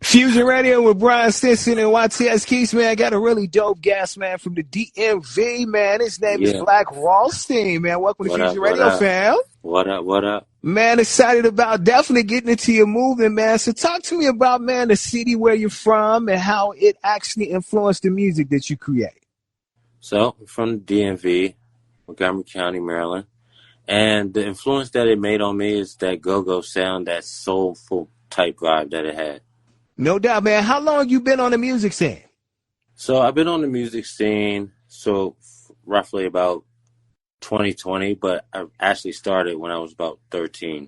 Fusion Radio with Brian Stinson and YTS Keys, man. I got a really dope guest, man, from the DMV, man. His name is Blk Ro, man. Welcome to Fusion Radio, fam. What up? Man, excited about definitely getting into your movement, man. So talk to me about, man, the city where you're from and how it actually influenced the music that you create. So, I'm from the DMV, Montgomery County, Maryland. And the influence that it made on me is that go-go sound, that soulful type vibe that it had. No doubt, man. How long you been on the music scene? So I've been on the music scene, roughly about 2020, but I actually started when I was about 13.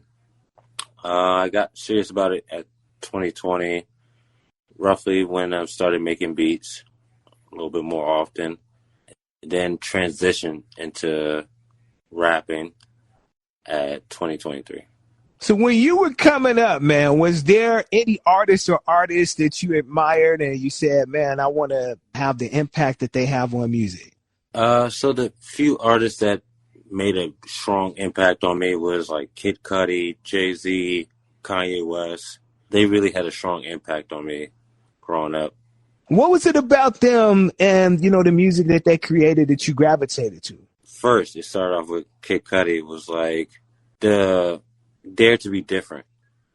I got serious about it at 2020, roughly when I started making beats a little bit more often, then transitioned into rapping at 2023. So when you were coming up, man, was there any artists that you admired and you said, man, I want to have the impact that they have on music? So the few artists that made a strong impact on me was like Kid Cudi, Jay-Z, Kanye West. They really had a strong impact on me growing up. What was it about them and, the music that they created that you gravitated to? First, it started off with Kid Cudi. It was like the dare to be different,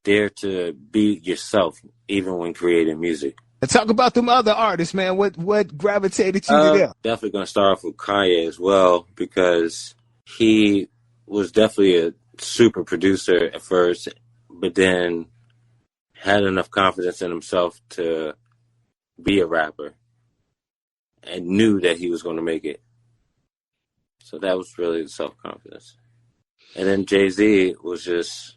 dare to be yourself, even when creating music. And talk about them other artists, man. What gravitated you to them? Definitely going to start off with Kanye as well, because he was definitely a super producer at first, but then had enough confidence in himself to be a rapper and knew that he was going to make it. So that was really the self-confidence. And then Jay-Z was just,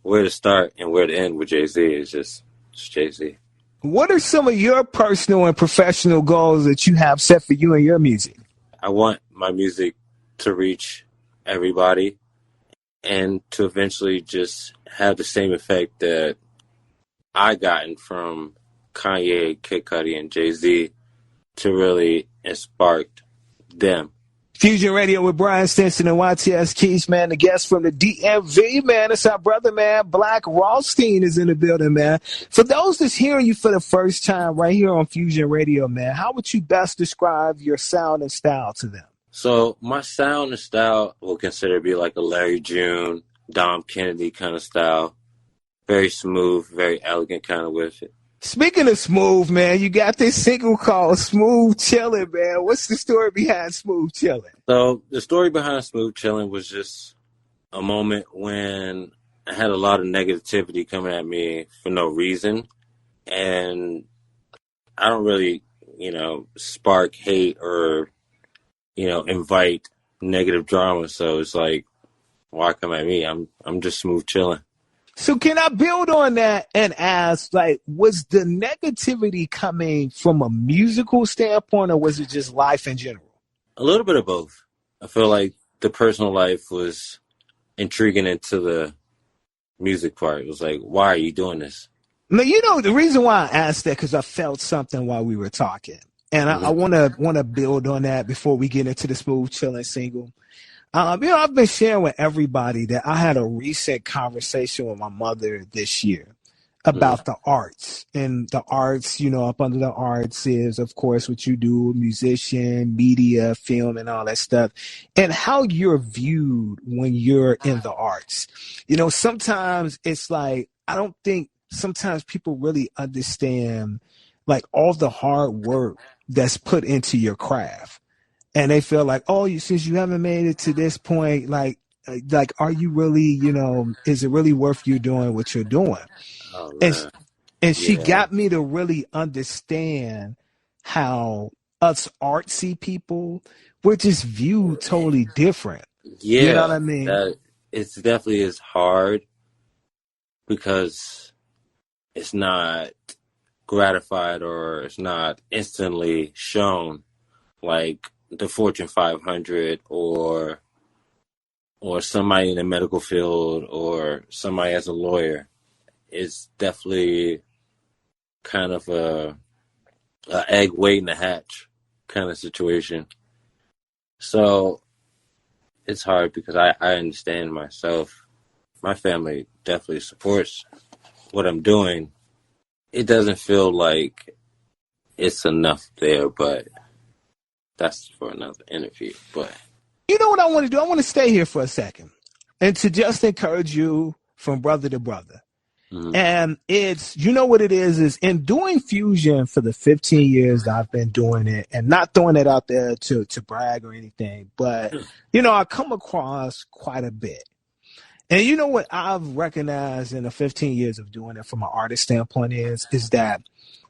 where to start and where to end with Jay-Z is just Jay-Z. What are some of your personal and professional goals that you have set for you and your music? I want my music to reach everybody and to eventually just have the same effect that I gotten from Kanye, Kid Cudi, and Jay-Z to really inspire them. Fusion Radio with Brian Stinson and YTS Keys, man. The guest from the DMV, man. It's our brother, man. Blk Ro is in the building, man. For those that's hearing you for the first time right here on Fusion Radio, man, how would you best describe your sound and style to them? So my sound and style will consider to be like a Larry June, Dom Kennedy kind of style. Very smooth, very elegant kind of with it. Speaking of smooth, man, you got this single called Smooth Chillin', man. What's the story behind Smooth Chillin'? So the story behind Smooth Chillin' was just a moment when I had a lot of negativity coming at me for no reason. And I don't really, spark hate or, invite negative drama. So it's like, why come at me? I'm just smooth chilling. So can I build on that and ask, was the negativity coming from a musical standpoint or was it just life in general? A little bit of both. I feel like the personal life was intriguing into the music part. It was like, why are you doing this? Now, the reason why I asked that because I felt something while we were talking. And I want to build on that before we get into the Smooth Chillin' single. I've been sharing with everybody that I had a recent conversation with my mother this year about the arts. And the arts, up under the arts is, of course, what you do, musician, media, film, and all that stuff, and how you're viewed when you're in the arts. Sometimes it's like, I don't think sometimes people really understand, all the hard work that's put into your craft. And they feel like, since you haven't made it to this point, are you really, is it really worth you doing what you're doing? Oh, and she got me to really understand how us artsy people, we're just viewed totally different. Yeah. You know what I mean? It's definitely is hard because it's not gratified or it's not instantly shown like the Fortune 500 or somebody in the medical field or somebody as a lawyer. It's definitely kind of a egg waiting to hatch kind of situation. So it's hard because I understand myself. My family definitely supports what I'm doing, it doesn't feel like it's enough there, but that's for another interview. But you know what I want to do? I want to stay here for a second and to just encourage you from brother to brother. Mm-hmm. And it's, you know what it is in doing Fusion for the 15 years that I've been doing it, and not throwing it out there to brag or anything, but, you know, I come across quite a bit. And you know what I've recognized in the 15 years of doing it from an artist standpoint is that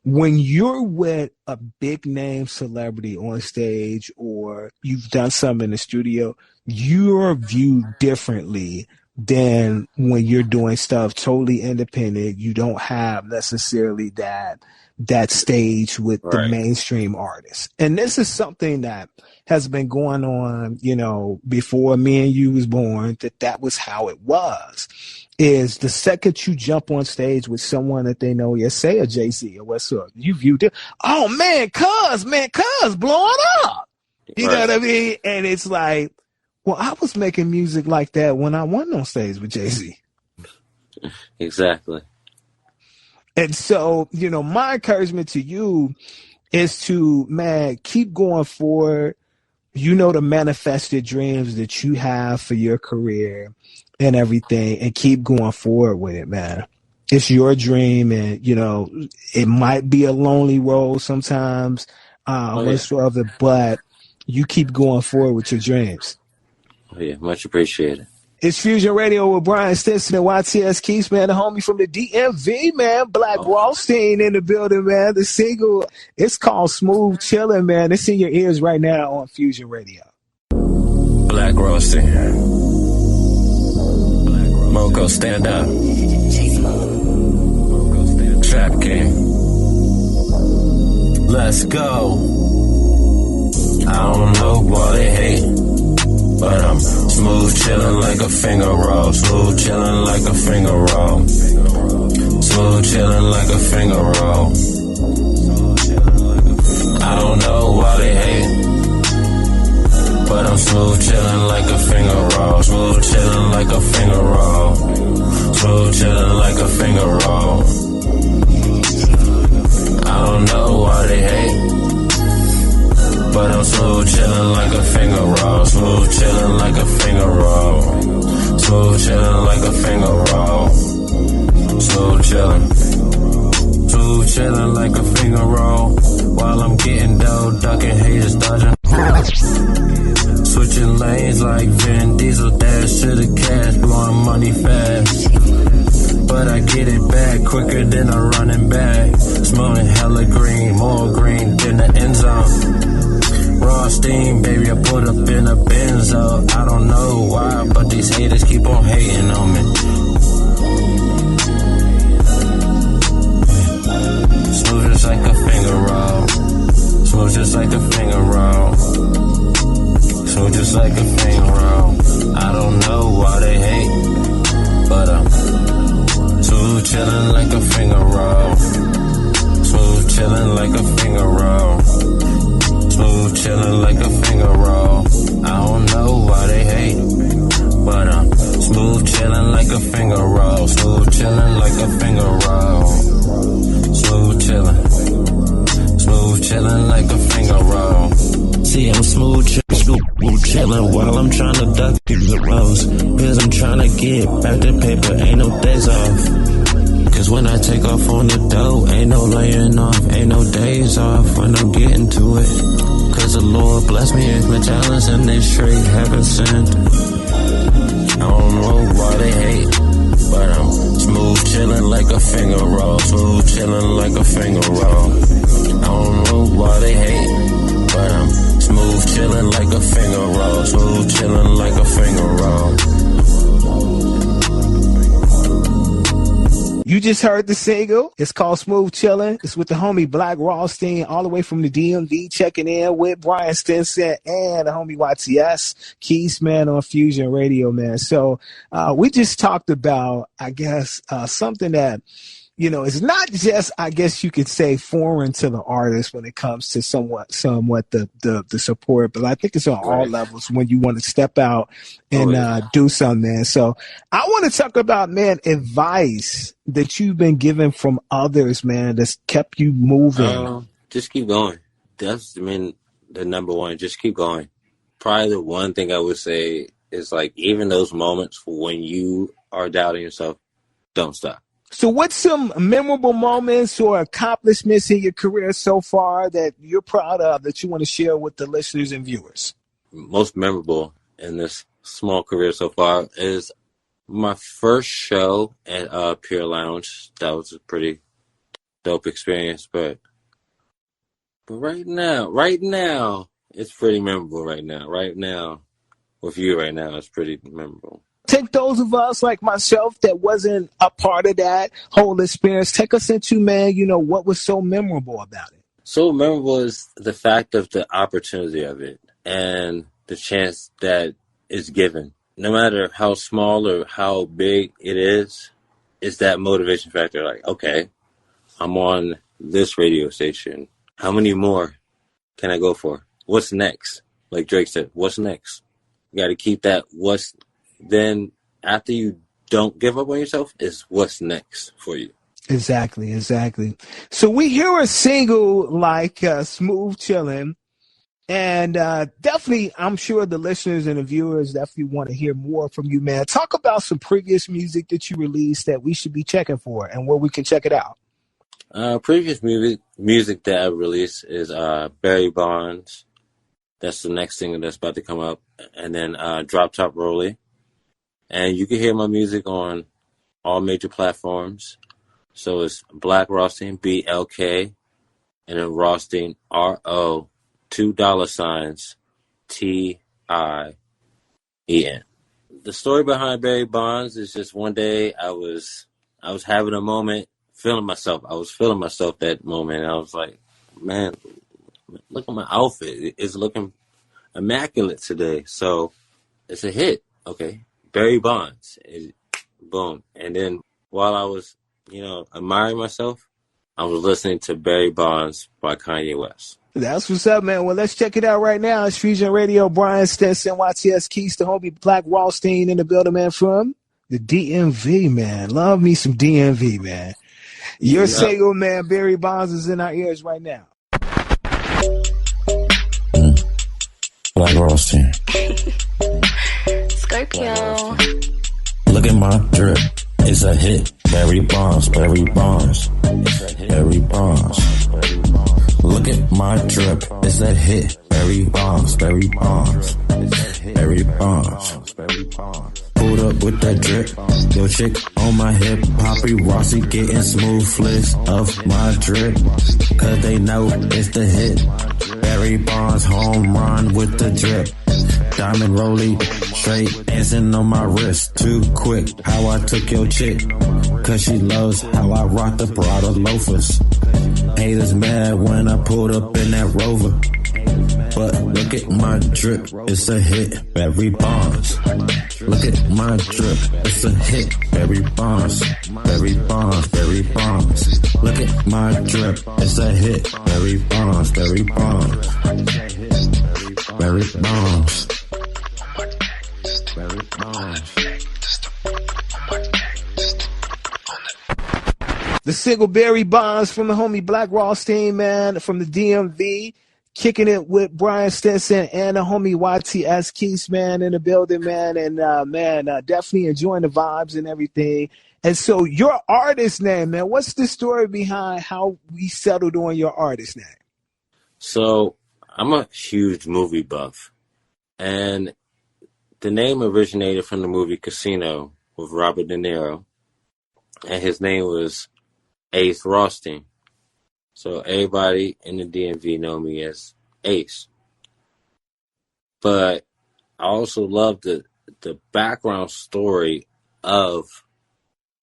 when you're with a big name celebrity on stage or you've done something in the studio, you're viewed differently than when you're doing stuff totally independent. You don't have necessarily that stage with the mainstream artists. And this is something that has been going on, you know, before me and you was born, that was how it was. Is the second you jump on stage with someone that they know, say a Jay-Z or what's up, you view it, oh man, cuz blowing up. You know what I mean? And it's like, well, I was making music like that when I wasn't on stage with Jay-Z. Exactly. And so, you know, my encouragement to you is to, man, keep going forward. You know, to manifest the dreams that you have for your career and everything, and keep going forward with it, man. It's your dream, and, you know, it might be a lonely road sometimes, whatsoever, but you keep going forward with your dreams. Oh, yeah, much appreciated. It's Fusion Radio with Brian Stinson and YTS Keys, man, the homie from the DMV, man. Blk Ro in the building, man. The single, it's called Smooth Chillin', man. It's in your ears right now on Fusion Radio. Blk Ro. Moco, stand up. Trap King. Let's go. I don't know why they hate, but I'm smooth chillin' like a finger roll. Smooth chillin' like a finger roll. Smooth chillin' like a finger roll. I don't know why they hate, but I'm smooth chillin' like a finger roll. Smooth chillin' like a finger roll. Smooth chillin' like a finger roll. I don't know why they hate, but I'm smooth chillin' like a finger roll. Smooth chillin' like a finger roll. Smooth chillin' like a finger roll. Smooth chillin'. Smooth chillin' like a finger roll. While I'm getting dough, ducking haters, dodging. Switching lanes like Vin Diesel, dash to the cash, blowing money fast. But I get it back quicker than a running back. Smelling hella green, more green than the end zone. Raw steam, baby, I put up in a benzo. I don't know why, but these haters keep on hating on me. Smooth just like a finger roll. Smooth just like a finger roll. Smooth just like a finger roll. I don't know why they hate, but I'm smooth chillin' like a finger roll. Smooth chillin' like a finger roll. Smooth chillin' like a finger roll. I don't know why they hate, but I'm smooth chillin' like a finger roll. Smooth chillin' like a finger roll. Smooth chillin'. Smooth chillin' like a finger roll. See, I'm smooth chillin' while I'm tryna duck the rows. Cause I'm tryna get back to paper, ain't no days off. Cause when I take off on the dough, ain't no laying off, ain't no days off when I'm getting to it. Cause the Lord bless me with my talents and they straight haven't sent. I don't know why they hate, but I'm smooth chillin' like a finger roll. Smooth chillin' like a finger roll. I don't know why they hate, but I'm smooth chillin' like a finger roll. Smooth chillin' like a finger roll. You just heard the single. It's called Smooth Chillin'. It's with the homie Blk Ro, all the way from the DMV, checking in with Brian Stinson and the homie YTS Keys, man, on Fusion Radio, man. So we just talked about, I guess, something that it's not just, I guess you could say, foreign to the artist when it comes to somewhat the support, but I think it's on all levels when you want to step out and do something, man. So I want to talk about, man, advice that you've been given from others, man, that's kept you moving. Just keep going. That's, the number one. Just keep going. Probably the one thing I would say is, like, even those moments when you are doubting yourself, don't stop. So what's some memorable moments or accomplishments in your career so far that you're proud of that you want to share with the listeners and viewers? Most memorable in this small career so far is my first show at Pier Lounge. That was a pretty dope experience, but right now, it's pretty memorable right now. Right now, with you right now, it's pretty memorable. Take those of us like myself that wasn't a part of that whole experience. Take us into, man, what was so memorable about it? So memorable is the fact of the opportunity of it and the chance that is given. No matter how small or how big it is, it's that motivation factor. Like, okay, I'm on this radio station. How many more can I go for? What's next? Like Drake said, what's next? You got to keep that then after you don't give up on yourself is what's next for you. Exactly. So we hear a single like Smooth Chillin', and definitely I'm sure the listeners and the viewers definitely want to hear more from you, man. Talk about some previous music that you released that we should be checking for and where we can check it out. Previous music that I released is Barry Bonds. That's the next single that's about to come up. And then Drop Top Rollie. And you can hear my music on all major platforms. So it's Blk Rostein, BLK, and then Rostein, RO, $2 TIEN. The story behind Barry Bonds is just one day I was having a moment, feeling myself. I was feeling myself that moment. And I was like, man, look at my outfit. It's looking immaculate today. So it's a hit. Okay. Barry Bonds. Boom. And then while I was, admiring myself, I was listening to Barry Bonds by Kanye West. That's what's up, man. Well, let's check it out right now. It's Fusion Radio, Brian Stinson, YTS Keys, the homie Blk Rostein in the building, man, from the DMV, man. Love me some DMV, man. Your single, man, Barry Bonds is in our ears right now. Blk Rostein. Scorpio. Look at my drip. It's a hit. Barry Bonds. Barry Bonds. Barry Bonds. Look at my drip. It's a hit. Barry Bonds. Barry Bonds. Barry Bonds. Pulled up with that drip. Yo, chick on my hip. Poppy Rossi getting smooth flicks of my drip. Cause they know it's the hit. Barry Bonds home run with the drip. Diamond rollie, straight dancing on my wrist. Too quick, how I took your chick. Cause she loves how I rock the Prada loafers. Haters mad when I pulled up in that Rover. But look at my drip, it's a hit. Barry Bonds. Look at my drip, it's a hit. Barry Bonds. Barry Bonds. Barry Bonds. Look at my drip, it's a hit. Barry Bonds. Barry Bonds. Barry Bonds. Barry Bonds. The single Barry Bonds from the homie Blk Rostein, man, from the DMV, kicking it with Brian Stinson and the homie YTS Keys, man, in the building, man, and definitely enjoying the vibes and everything. And so your artist name, man, what's the story behind how we settled on your artist name? So I'm a huge movie buff, and the name originated from the movie Casino with Robert De Niro, and his name was Ace Rostein. So everybody in the DMV know me as Ace. But I also love the background story of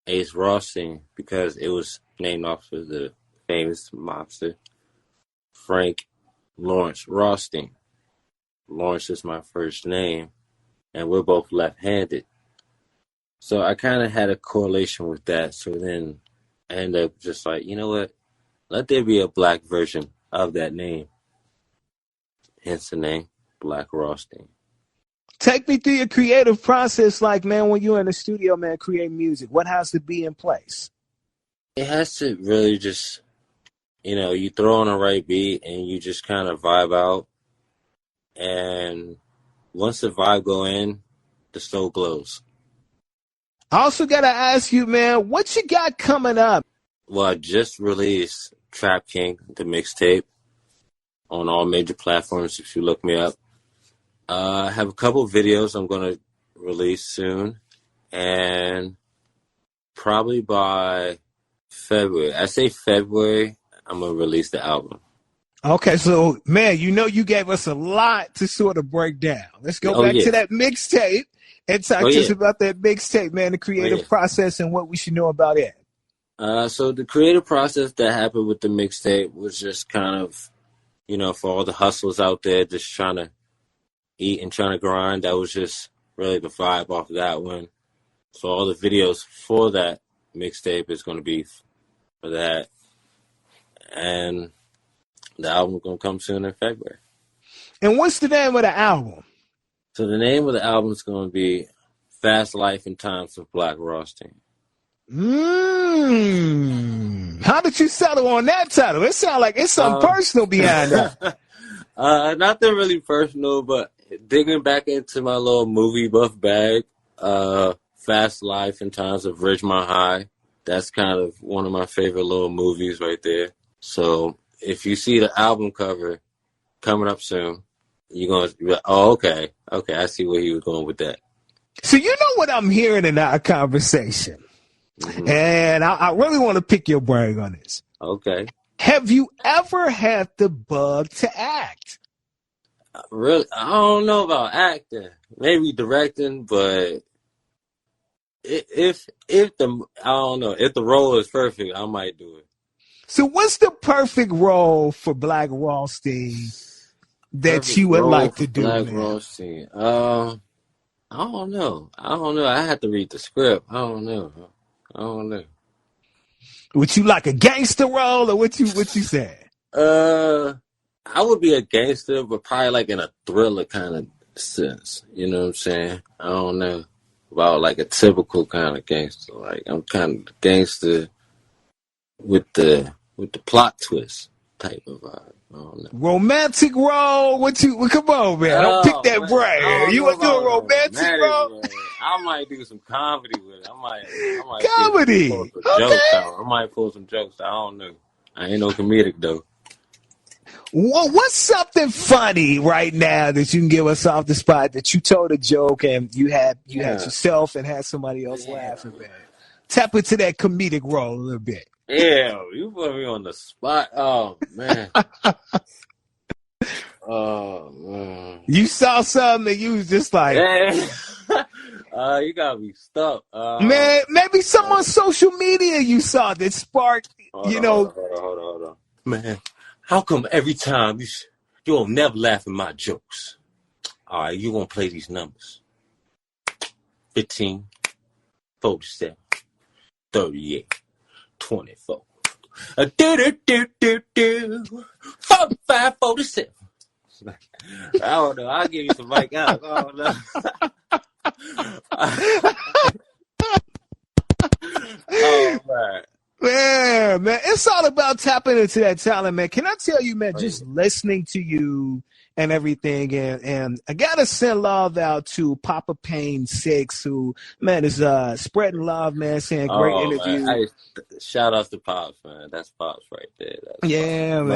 Ace Rostein because it was named after the famous mobster Frank Lawrence Rostein. Lawrence is my first name, and we're both left-handed. So I kind of had a correlation with that. So then I ended up just like, you know what? Let there be a black version of that name. Hence the name, Blk Ro. Take me through your creative process, like, man, when you're in the studio, man, create music. What has to be in place? It has to really just, you throw on the right beat and you just kind of vibe out. And once the vibe go in, the stove glows. I also got to ask you, man, what you got coming up? Well, I just released Trap King, the mixtape, on all major platforms if you look me up. I have a couple of videos I'm going to release soon. And probably by February, I say February, I'm going to release the album. Okay, so, man, you gave us a lot to sort of break down. Let's go back to that mixtape and talk to us about that mixtape, man, the creative process and what we should know about it. So the creative process that happened with the mixtape was just kind of, for all the hustlers out there just trying to eat and trying to grind. That was just really the vibe off of that one. So all the videos for that mixtape is going to be for that. And the album going to come soon in February. And what's the name of the album? So the name of the album is going to be Fast Life and Times of Blk Ro. How did you settle on that title? It sounds like it's something personal behind that. Nothing really personal, but digging back into my little movie buff bag, Fast Life and Times of Ridgemont High. That's kind of one of my favorite little movies right there. So if you see the album cover coming up soon, you're going to be like, oh, okay, I see where he was going with that. So you know what I'm hearing in our conversation? Mm-hmm. And I really want to pick your brain on this. Okay. Have you ever had the bug to act? Really? I don't know about acting. Maybe directing, but if the role is perfect, I might do it. So what's the perfect role for Blk Ro that you would like to do? Blk Ro. I don't know. I have to read the script. I don't know. Would you like a gangster role, or what you say? I would be a gangster, but probably like in a thriller kind of sense. You know what I'm saying? I don't know about like a typical kind of gangster. Like I'm kind of gangster with the plot twist type of vibe. I don't know. Romantic role? Come on, man. Don't pick that brain. You want to do a romantic role? I might do some comedy with it. I might comedy. Okay. I might pull some jokes. I don't know. I ain't no comedic though. Well, what's something funny right now that you can give us off the spot that you told a joke and you had yourself and had somebody else laughing at? Tap into that comedic role a little bit. Yeah, you put me on the spot. Oh man. Oh man. You saw something and you was just like, you gotta be stuck. Man, maybe some on social media you saw that sparked, Hold on. Man, how come every time you don't never laugh at my jokes? All right, you gonna play these numbers. 15, 47, 38. 24. 45, 47. I don't know. I'll give you some mic out. I don't know. Oh, man, it's all about tapping into that talent, man. Can I tell you, man, just listening to you and everything, and I gotta send love out to Papa Payne 6, who, man, is spreading love, man, saying great interview. Man. Shout out to Pops, man. That's Pops right there. Man,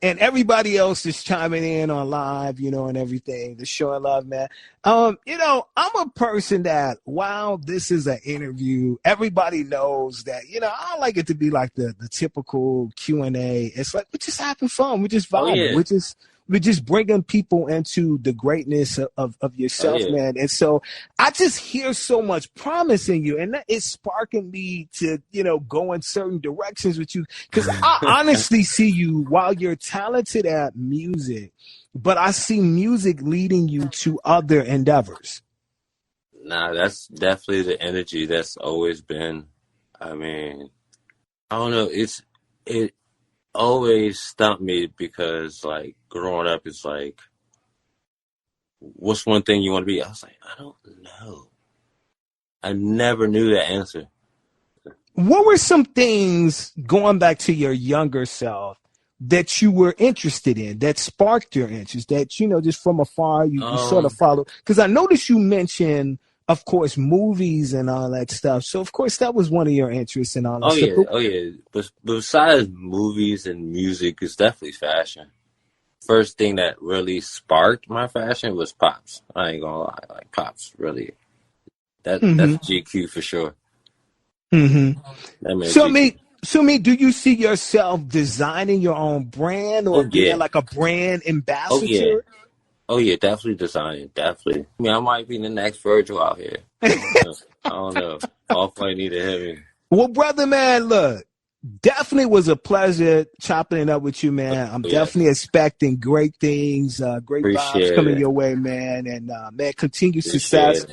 and everybody else is chiming in on live, and everything, the showing love, man. I'm a person that while this is an interview, everybody knows that, I don't like it to be like the typical Q&A. It's like, we're just having fun. We're just vibing. We're just bringing people into the greatness of yourself, man. And so I just hear so much promise in you, and that is sparking me to, go in certain directions with you. Because I honestly see you, while you're talented at music, but I see music leading you to other endeavors. Nah, that's definitely the energy that's always been I mean, I don't know. It always stumped me because, like, growing up, it's like, what's one thing you want to be? I was like, I don't know. I never knew that answer. What were some things, going back to your younger self, that you were interested in, that sparked your interest, that, you know, just from afar you sort of followed? Because I noticed you mentioned, of course, movies and all that stuff. So, of course, that was one of your interests and all that stuff. Oh, yeah. But besides movies and music, it's definitely fashion. First thing that really sparked my fashion was Pops. I ain't gonna lie. Like, Pops, really. That's GQ for sure. Mm-hmm. So, do you see yourself designing your own brand or being like a brand ambassador? Oh, yeah, definitely designing. Definitely. I mean, I might be the next Virgil out here. I don't know. All funny need to hit me. Well, brother, man, look, definitely was a pleasure chopping it up with you, man. I'm definitely expecting great things, great vibes coming your way, man. And, man, continued success.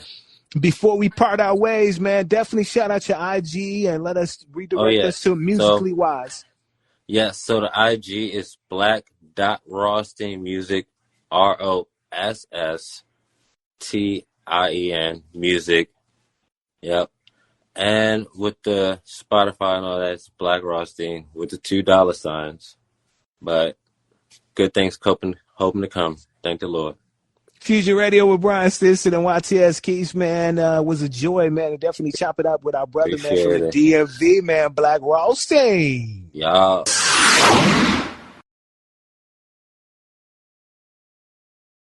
Before we part our ways, man, definitely shout out your IG and let us redirect us to musically wise. Yes, so the IG is Blk.Rostien Music, ROSSTIEN Music. Yep. And with the Spotify and all that, it's Blk Rostien with the $2. But good things hoping to come. Thank the Lord. Fusion Radio with Brian Stinson and YTS Keys, man, was a joy, man. And definitely chop it up with our brother, man, from the DMV, man, Blk Rostien. Y'all.